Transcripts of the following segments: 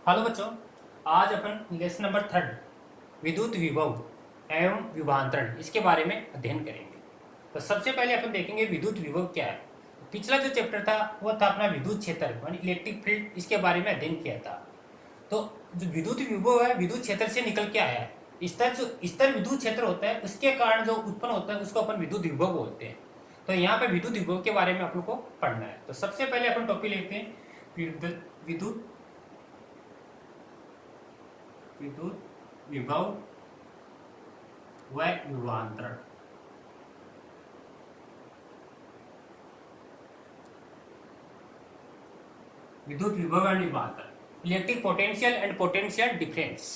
Hello बच्चों, आज अपन lesson number 3 विद्युत विभव एवं विभवांतरण इसके बारे में अध्ययन करेंगे। तो सबसे पहले अपन देखेंगे विद्युत विभव क्या है। पिछला जो चैप्टर था वो था अपना विद्युत क्षेत्र यानी इलेक्ट्रिक फील्ड, इसके बारे में अध्ययन किया था। तो जो विद्युत विभव है विद्युत क्षेत्र से निकल के आया है। स्तर विद्युत क्षेत्र होता है, उसके कारण जो उत्पन्न होता है उसको अपन विद्युत विभव बोलते हैं। तो यहाँ पे विद्युत विभव के बारे में अपन को पढ़ना है। तो सबसे पहले अपन टॉपिक लेते हैं विद्युत विद्युत विभव व विभवांतरण। विद्युत विभव एंड विभवांतरण, electric potential and potential difference.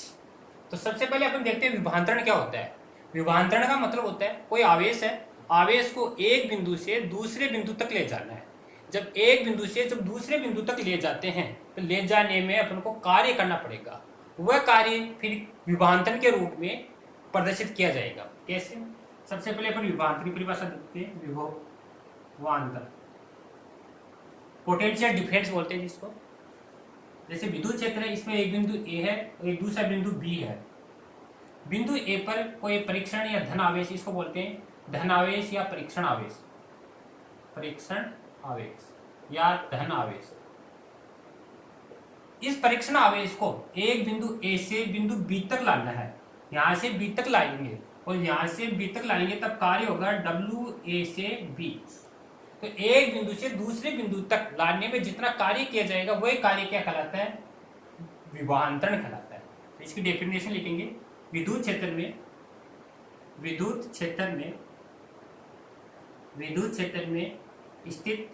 तो सबसे पहले अपन देखते हैं विभवांतरण क्या होता है। विभवांतरण का मतलब होता है कोई आवेश है, आवेश को एक बिंदु से दूसरे बिंदु तक ले जाना है। जब एक बिंदु से जब दूसरे बिंदु तक ले जाते हैं तो ले जाने में अपन को कार्य करना पड़ेगा। वह कार्य फिर विभवांतरण के रूप में प्रदर्शित किया जाएगा। कैसे? सबसे पहले अपन विभवांतरण की परिभाषा देखते हैं। विभवांतर पोटेंशियल डिफरेंस बोलते हैं जिसको। जैसे विद्युत क्षेत्र है, इसमें एक बिंदु ए है और एक दूसरा बिंदु बी है। बिंदु ए पर कोई परीक्षण या धन आवेश, इसको बोलते हैं धन आवेश या परीक्षण आवेश, परीक्षण आवेश या धन आवेश। इस परीक्षण आवेश को एक बिंदु ए से बिंदु बी तक लाना है। यहां से बी तक लाएंगे और यहां से बी तक लाएंगे तब कार्य होगा डब्ल्यू ए से बी। तो एक बिंदु से दूसरे बिंदु तक लाने में जितना कार्य किया जाएगा वही कार्य क्या कहलाता है? विभवांतरण कहलाता है। तो इसकी डेफिनेशन लिखेंगे। विद्युत क्षेत्र में स्थित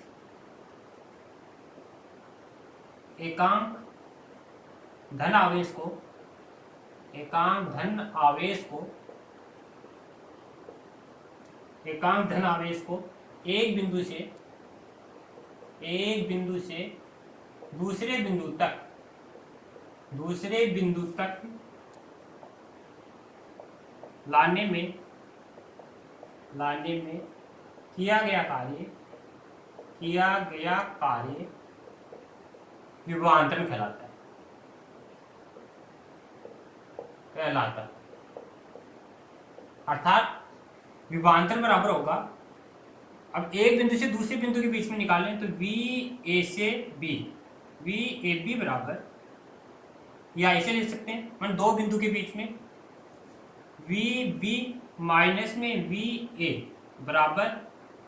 एकांक धन आवेश को एक बिंदु से दूसरे बिंदु तक लाने में किया गया कार्य विभवांतरण कहलाता है। अर्थात विभवांतरण बराबर होगा, अब एक बिंदु से दूसरे बिंदु के बीच में निकालें तो वी ए से बी बराबर, या ऐसे ले सकते हैं मतलब दो बिंदु के बीच में वी बी माइनस में वी ए बराबर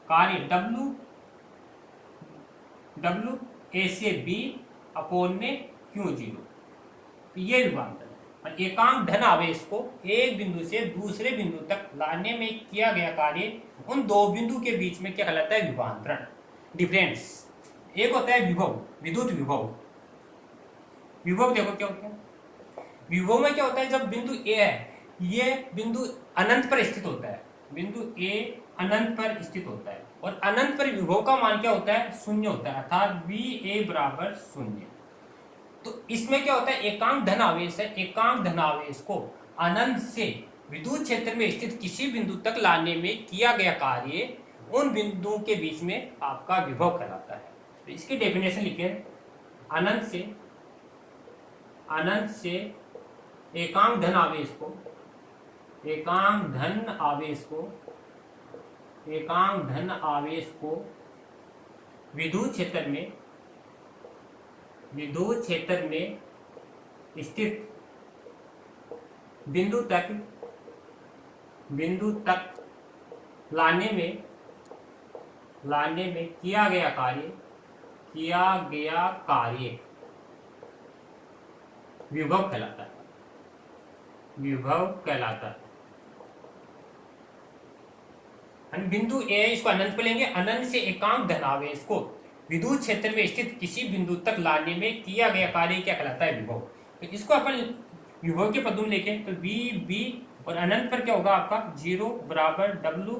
कार्य डब्ल्यू ए से बी अपोन में क्यू जीरो। तो ये विभवांतरण है। एकांक धन आवेश को एक बिंदु से दूसरे बिंदु तक लाने में किया गया कार्य उन दो बिंदु के बीच में क्या कहलाता है? विभवांतरण। डिफरेंस एक होता है विभव, विद्युत विभव। विभव देखो क्या होता है। विभव में क्या होता है, जब बिंदु ए है ये बिंदु अनंत पर स्थित होता है, बिंदु ए अनंत पर स्थित होता है और अनंत पर विभव का मान क्या होता है? शून्य होता है, अर्थात वी ए बराबर शून्य। तो इसमें क्या होता है, एकांक धन आवेश है, एकांक धन आवेश को अनंत से विद्युत क्षेत्र में स्थित किसी बिंदु तक लाने में किया गया कार्य उन बिंदुओं के बीच में आपका विभव कहलाता है। तो इसकी डेफिनेशन लिखे। अनंत से एकांक धन आवेश को विद्युत क्षेत्र में स्थित बिंदु तक लाने में किया गया कार्य विभव कहलाता है। बिंदु ए इसको अनंत पे लेंगे। अनंत से एकांक धन आवेश को विद्युत क्षेत्र में स्थित किसी बिंदु तक लाने में किया गया कार्य क्या कहलाता है? विभव। तो इसको अपन विभव के पद में लिखें तो वी बी और अनंत पर क्या होगा आपका? जीरो बराबर डब्ल्यू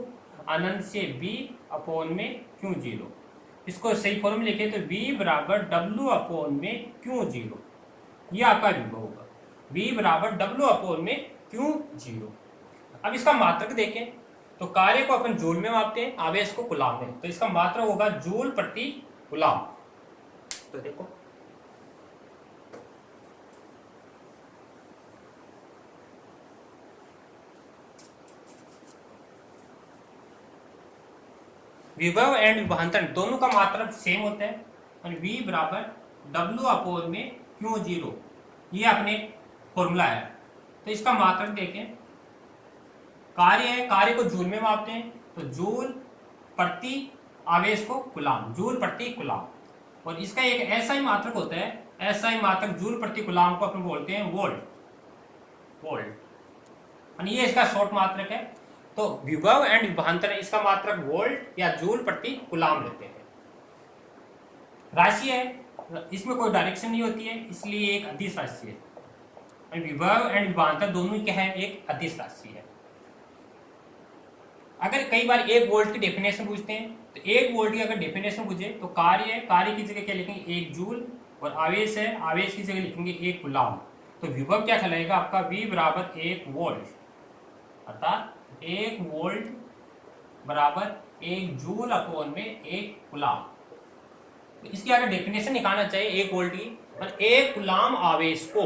अनंत से बी अपोन में क्यू जीरो। इसको सही फॉर्म में लिखे तो वी बराबर डब्ल्यू अपोन में क्यू जीरो। ये आपका विभव होगा, वी बराबर डब्ल्यू अपोन में क्यू जीरो। अब इसका मात्रक देखें तो कार्य को अपन जूल में मापते हैं, आवेश को कूलाम में, तो इसका मात्रक होगा जूल प्रति कूलाम। तो देखो विभव एंड विभवांतर दोनों का मात्रक सेम होता है और V बराबर W अपोन में क्यू जीरो, ये अपने फॉर्मूला है। तो इसका मात्रक देखें, कार्य है, कार्य को जूल में मापते हैं तो जूल प्रति आवेश को कुलाम, जूल प्रति कुलाम। और इसका एक ऐसा ही मात्रक होता है, ऐसा ही मात्रक जूल प्रति कुलाम को अपन बोलते हैं वोल्ट, वोल्ट। ये इसका शॉर्ट मात्रक है। तो विभव एंड विभवांतर इसका मात्रक वोल्ट या जूल प्रति कुलाम लेते हैं। राशि है, इसमें कोई डायरेक्शन नहीं होती है, इसलिए एक अदिश राशि है। विभव एंड विभवांतर दोनों क्या है, एक अदिश राशि है। अगर कई बार एक वोल्ट की डेफिनेशन पूछते हैं तो एक वोल्ट की अगर डेफिनेशन पूछे तो कार्य है, कार्य की जगह क्या लिखेंगे, एक जूल, और आवेश है, आवेश की जगह लिखेंगे एक कुलाम। तो विभव क्या कहलाएगा आपका, V बराबर एक वोल्ट, अर्थात एक वोल्ट बराबर एक जूल अपोन में एक कुलाम। तो इसकी अगर डेफिनेशन निकालना चाहिए एक वोल्ट की, और एक कुलाम आवेश को,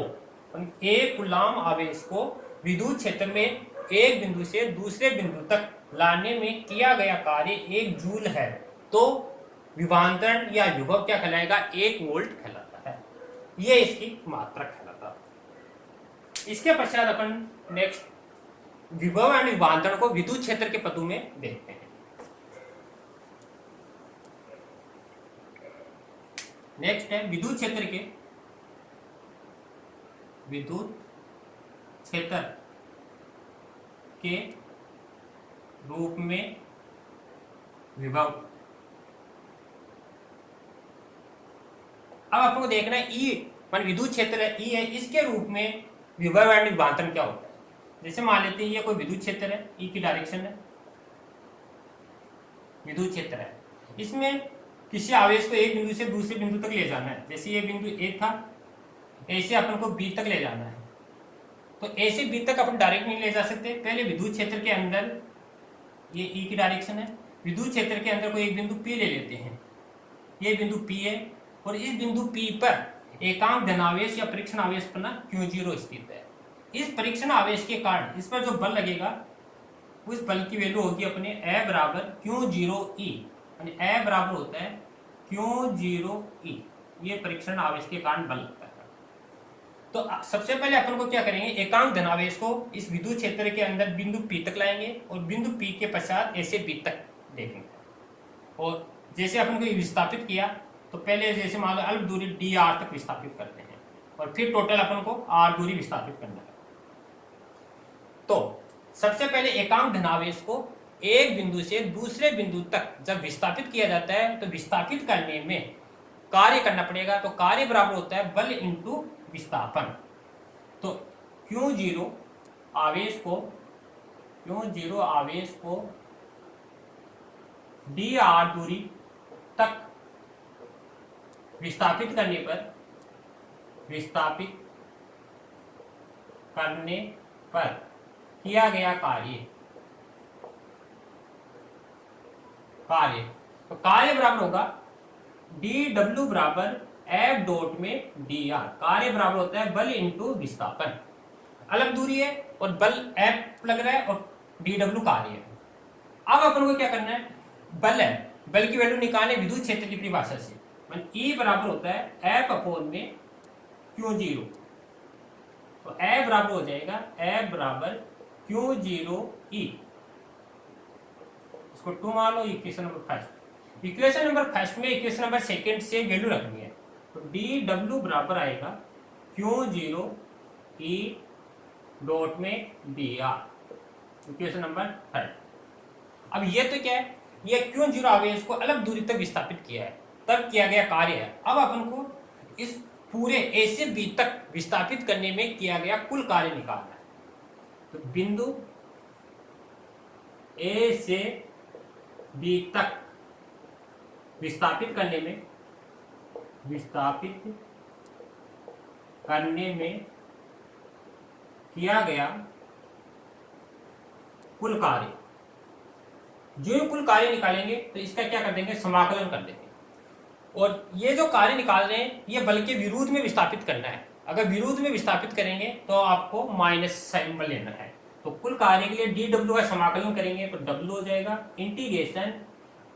एक कुलाम आवेश को विद्युत क्षेत्र में एक बिंदु से दूसरे बिंदु तक लाने में किया गया कार्य एक जूल है, तो विभवांतर या विभव क्या कहलाएगा, एक वोल्ट कहलाता है। ये इसकी मात्रक कहलाता है। इसके पश्चात अपन नेक्स्ट विभव एंड विभवांतर को विद्युत क्षेत्र के पदों में देखते हैं। नेक्स्ट है विद्युत क्षेत्र के, विद्युत क्षेत्र के रूप में विभव। अब आपको देखना है ई मान विद्युत क्षेत्र है, ई है, इसके रूप में विभव एंड विभवांतर क्या होता है। जैसे मान लेते हैं ये कोई विद्युत क्षेत्र है, ई की डायरेक्शन है, विद्युत क्षेत्र है, इसमें किसी आवेश को एक बिंदु से दूसरे बिंदु तक ले जाना है। जैसे ये बिंदु ए था, ऐसे अपन को बी तक ले जाना है। तो ऐसे बी तक अपन डायरेक्ट नहीं ले जा सकते, पहले विद्युत क्षेत्र के अंदर, ये ई की डायरेक्शन है, विद्युत क्षेत्र के अंदर कोई एक बिंदु पी ले लेते हैं, ये बिंदु पी है, और इस बिंदु पी पर एकांक धनावेश या परीक्षण आवेश पर ना Q0 स्थित है। इस परीक्षण आवेश के कारण इस पर जो बल लगेगा उस बल की वैल्यू होगी अपने A बराबर Q0E, यानी A बराबर होता है Q0E, ये परीक्षण आवेश के कारण बल लगता है। तो सबसे पहले अपन को क्या करेंगे, एकांक धनावेश को इस विद्युत क्षेत्र के अंदर बिंदु P तक लाएंगे और बिंदु P के पश्चात ऐसे B तक देखेंगे। और जैसे अपन को विस्थापित किया तो पहले जैसे मान लो अल्प दूरी dr तक विस्थापित करते हैं और फिर टोटल अपन को r दूरी विस्थापित करना है। तो सबसे पहले एकांक धनावेश को एक बिंदु से दूसरे बिंदु तक जब विस्थापित किया जाता है तो विस्थापित करने में कार्य करना पड़ेगा। तो कार्य बराबर होता है बल इंटू विस्थापन। तो Q0 आवेश को dr दूरी तक विस्थापित करने पर किया गया कार्य, तो कार्य बराबर होगा dw बराबर F डॉट में dr। कार्य बराबर होता है बल इंटू विस्थापन। अलग दूरी है और बल F लग रहा है और dw कार्य है। अब अपन को क्या करना है, बल है, बल की वैल्यू निकालने विद्युत क्षेत्र की परिभाषा से। E बराबर होता है F अपोन में Q0, तो F बराबर हो जाएगा F बराबर Q0E। इसको 2 मान लो, equation number first. Equation number first में इक्वेशन नंबर सेकंड से वैल्यू रखनी है, तो dw बराबर आएगा Q0E डॉट में dr, इक्वेशन नंबर थर्ड। अब ये तो क्या है, ये Q0 आवेश को अलग दूरी तक विस्थापित किया है, तब किया गया कार्य है। अब अपन को इस पूरे A से B तक विस्थापित करने में किया गया कुल कार्य निकालना है। तो बिंदु A से B तक विस्थापित करने में किया गया कुल कार्य, जो कुल कार्य निकालेंगे तो इसका क्या कर देंगे, समाकलन कर देंगे। और ये जो कार्य निकाल रहे हैं ये बल के विरुद्ध में विस्थापित करना है। अगर विरुद्ध में विस्थापित करेंगे तो आपको माइनस साइन में लेना है। तो कुल कार्य के लिए dw का समाकलन करेंगे तो w हो जाएगा इंटीग्रेशन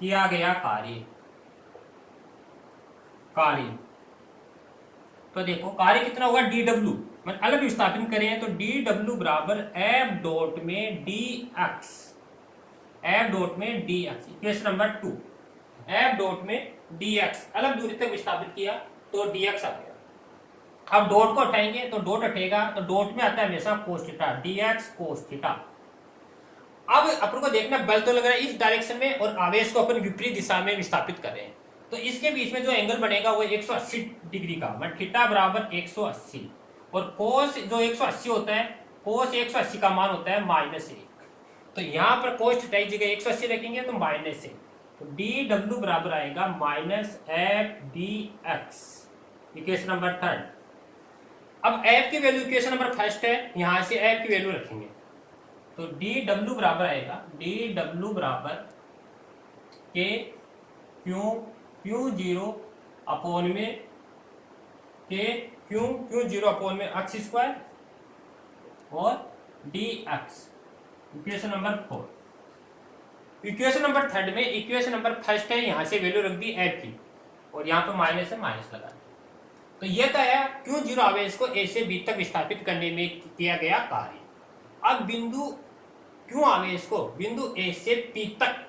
किया गया कार्य कार्य तो देखो कार्य कितना होगा डी डब्ल्यू, मैं अलग विस्थापित करें तो डी डब्ल्यू बराबर एफ डॉट में डी एक्स, एफ डॉट में D x, equation number 2, F dot में डी एक्स अलग दूरी तक विस्थापित किया तो डी एक्स आ गया। अब डॉट को हटाएंगे तो डॉट हटेगा तो डॉट में आता है हमेशा cos theta, D x cos theta. अब अपन को देखना बल तो लग रहा है इस डायरेक्शन में और आवेश को अपन विपरीत दिशा में विस्थापित कर रहे हैं, तो इसके बीच में जो एंगल बनेगा वो 180 डिग्री का, मतलब थीटा बराबर 180 और कोस जो 180 होता है, कोस 180 का मान होता है -1, तो यहाँ पर कोस थीटा की जगह 180 रखेंगे तो -1, तो डी डब्ल्यू बराबर आएगा -f/dx, इक्वेशन नंबर 3। अब f की वैल्यू इक्वेशन नंबर 1 है, यहां से f की वैल्यू रखेंगे तो डी डब्ल्यू बराबर आएगा, डी डब्ल्यू बराबर के क्यू जीरो अपॉन में के क्यू जीरो अपॉन में एक्स स्क्वायर और D x, equation number 4। Equation number 3 में इक्वेशन नंबर 1 है, यहां से वैल्यू रख दी एफ की और यहाँ पे माइनस है, माइनस लगा, तो यह था क्यू जीरो आवेश को ए से बी तक विस्थापित करने में किया गया कार्य। अब बिंदु क्यू आवेश को बिंदु ए से पी तक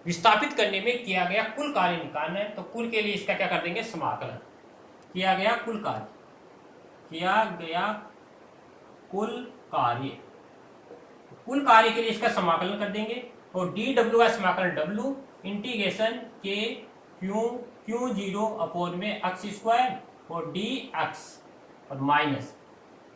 विस्थापित करने में किया गया कुल कार्य निकालना है, तो कुल के लिए इसका क्या कर देंगे समाकलन, किया गया कुल कार्य, किया गया कुल कार्य, कुल कार्य के लिए इसका समाकलन कर देंगे और डी डब्ल्यू का समाकलन डब्ल्यू इंटीग्रेशन के क्यू जीरो अपॉन में एक्स स्क्वायर और डी एक्स और माइनस।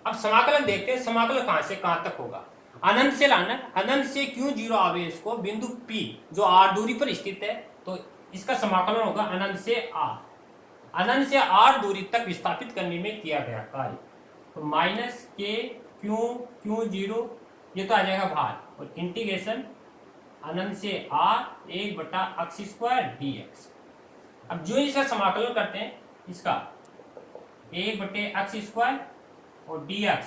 अब समाकलन देखते हैं, समाकलन कहां से कहां तक होगा, अनंत से लाना, अनंत से क्यू जीरो आवेश को बिंदु P जो आर दूरी पर स्थित है, तो इसका समाकलन होगा अनंत से आर, अनंत से आर दूरी तक विस्थापित करने में किया गया कार्य, तो माइनस के क्यू जीरो ये तो आ जाएगा बाहर और इंटीग्रेशन अनंत से आर 1/x² dx। अब जो इसका समाकलन करते हैं इसका 1/x² और dx,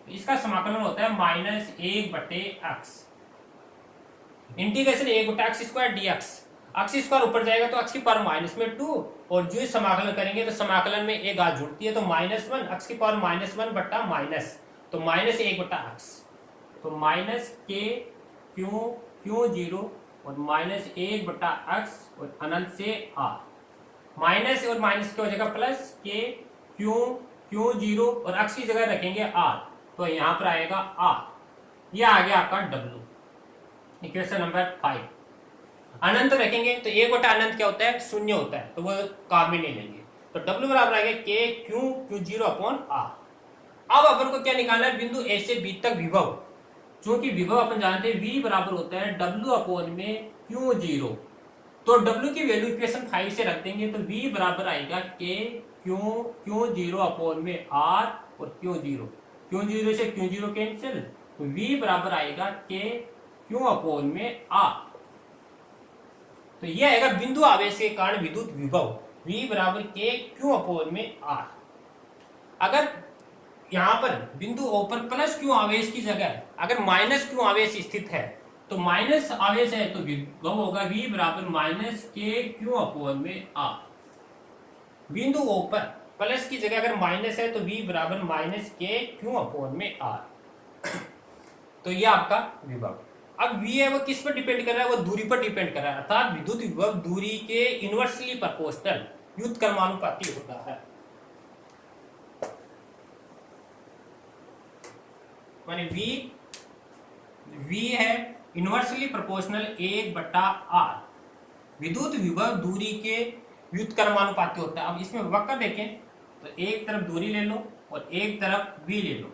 इसका समाकलन होता है -1/x, integration 1/x² dx, x square ऊपर जाएगा तो एक्स की पावर माइनस में 2 और जो समाकलन करेंगे तो समाकलन में एक घात जुड़ती है तो -1 एक्स की पावर -1 बट्टा माइनस, तो -1/x, तो माइनस के क्यू जीरो और -1/x और अनंत से आर, माइनस और माइनस की हो जाएगा प्लस के क्यू जीरो और एक्स की जगह रखेंगे आर, तो यहां पर आएगा आर, यह आ गया आपका डब्ल्यू, इक्वेशन नंबर 5। अनंत रखेंगे तो 1/अनंत क्या होता है, शून्य होता है, तो वो काम में नहीं लेंगे, तो डब्ल्यू बराबर आएगा के क्यू जीरो अपॉन आर। अब अपन को क्या निकालना है, बिंदु ए से बी तक विभव, क्योंकि विभव अपन जानते हैं v बराबर होता है डब्ल्यू अपॉन में क्यू जीरो, तो डब्ल्यू की वैल्यू इक्वेशन 5 से रख देंगे तो v बराबर आएगा के क्यू जीरो अपॉन में आर और क्यू जीरो से क्यू जीरो कैंसिल, तो v बराबर आएगा के क्यू अपॉन में आर, तो यह आएगा बिंदु आवेश के कारण विद्युत विभव v बराबर के क्यू अपॉन में आर। अगर यहां पर बिंदु O पर प्लस क्यू आवेश की जगह अगर माइनस क्यू आवेश स्थित है तो माइनस आवेश है तो विभव होगा v बराबर -के क्यू अपॉन में आर। बिंदु O पर प्लस की जगह अगर माइनस है तो v बराबर -के क्यू अपॉन में आर। तो यह आपका विभव। अब v है वो किस पर डिपेंड कर रहा है, वो दूरी पर डिपेंड कर रहा है, अर्थात विद्युत विभव दूरी के इनवर्सली प्रोपोर्शनल व्युत्क्रमानुपाती होता है, माने v है इनवर्सली प्रोपोर्शनल 1/r, विद्युत विभव दूरी के व्युत्क्रमानुपाती होता है। अब इसमें वक्र देखें तो एक तरफ दूरी ले लो और एक तरफ v ले लो,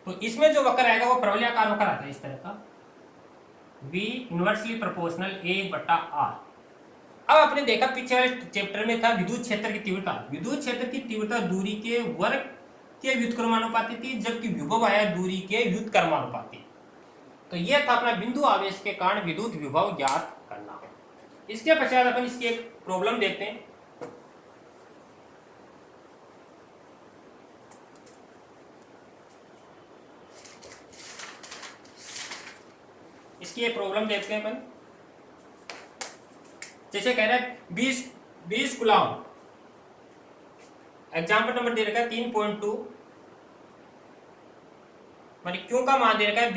तो इसमें जो वक्र आएगा वो प्रवलयाकार वक्र आता है इस तरह का, v इनवर्सली प्रोपोर्शनल 1/r। अब आपने देखा पिछले चैप्टर में था विद्युत क्षेत्र की तीव्रता, विद्युत क्षेत्र की तीव्रता दूरी के वर्ग के व्युत्क्रमानुपाती थी, जबकि विभव आया दूरी के व्युत्क्रमानुपाती। तो यह था अपना बिंदु आवेश के कारण विद्युत विभव ज्ञात करना। इसके पश्चात अपन इसकी एक प्रॉब्लम देखते हैं। इसकी ये प्रॉब्लम देखते हैं अपन। जैसे कह रहा है 20 गुलाम, एग्जाम्पल नंबर दे रखा है 3.2, मतलब क्यों का मान दे रखा है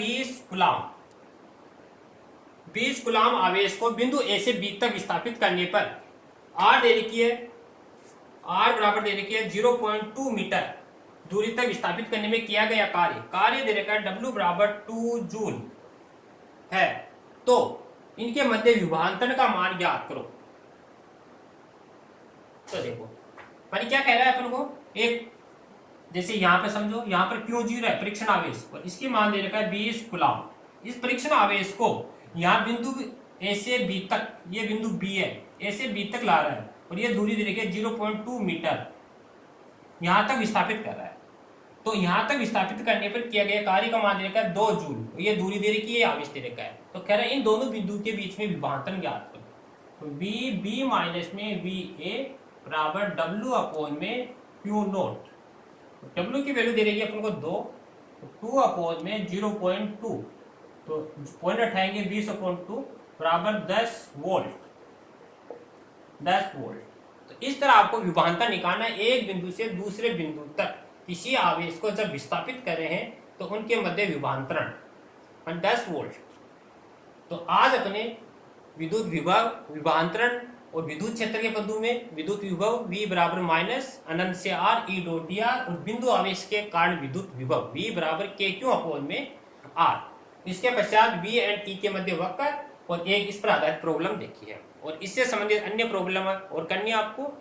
20 गुलाम आवेश को बिंदु ए से बी तक विस्थापित करने पर आर दे रखी है, आर बराबर दे रखी है 0.2 मीटर दूरी तक विस्थापित करने में किया गया कार्य दे रखा है W बराबर 2 जूल है। तो इनके मध्य विभवांतर का मान ज्ञात करो। तो देखो पर क्या कह रहा है अपन को, एक जैसे यहां पे समझो, यहां पर Q0 है परीक्षण आवेश और इसकी मान दे रखा है 20 गुलाम। इस परीक्षण आवेश को यहाँ बिंदु ए से बी तक, ये बिंदु बी है, ए से बी तक ला रहा है और ये दूरी दे रखी है 0.2 मीटर, यहां तक विस्थापित कर रहा है। तो यहां तक विस्थापित करने पर किया गया कार्य का मान दे रखा है 2 जूल, ये दूरी दे रखी है, आवेश दे रखा है। तो कह रहा है इन दोनों बिंदु के बीच में विभवांतर ज्ञात करो। तो बी माइनस में वी ए बराबर W अपोन में Q नोट। W की वैल्यू दे रही है अपन को 2 अपोन में 0.2, तो पॉइंट उठाएंगे 20 अपोन 2 बराबर 10 वोल्ट। तो इस तरह आपको विभवांतर निकालना है। एक बिंदु से दूसरे बिंदु तक किसी आवेश को जब विस्थापित कर रहे हैं तो उनके मध्य विभवांतरण 10 वोल्ट। तो आज अपने विद्युत विभव, विभवांतरण और विद्युत क्षेत्र के पदों में विद्युत विभव V बराबर माइनस अनंत से R E dot D R और बिंदु आवेश के कारण विद्युत विभव V बराबर KQ अपोन में R। इसके पश्चात B एंड T के मध्य वक्र और एक इस पर आधारित प्रॉब्लम देखी है और इससे संबंधित अन्य प्रॉब्लम और करनी है आपको।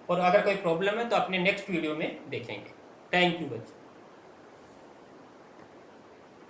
और अगर कोई प्रॉब्लम है तो अपने नेक्स्ट वीडियो में देखेंगे। थैंक यू बच्चों।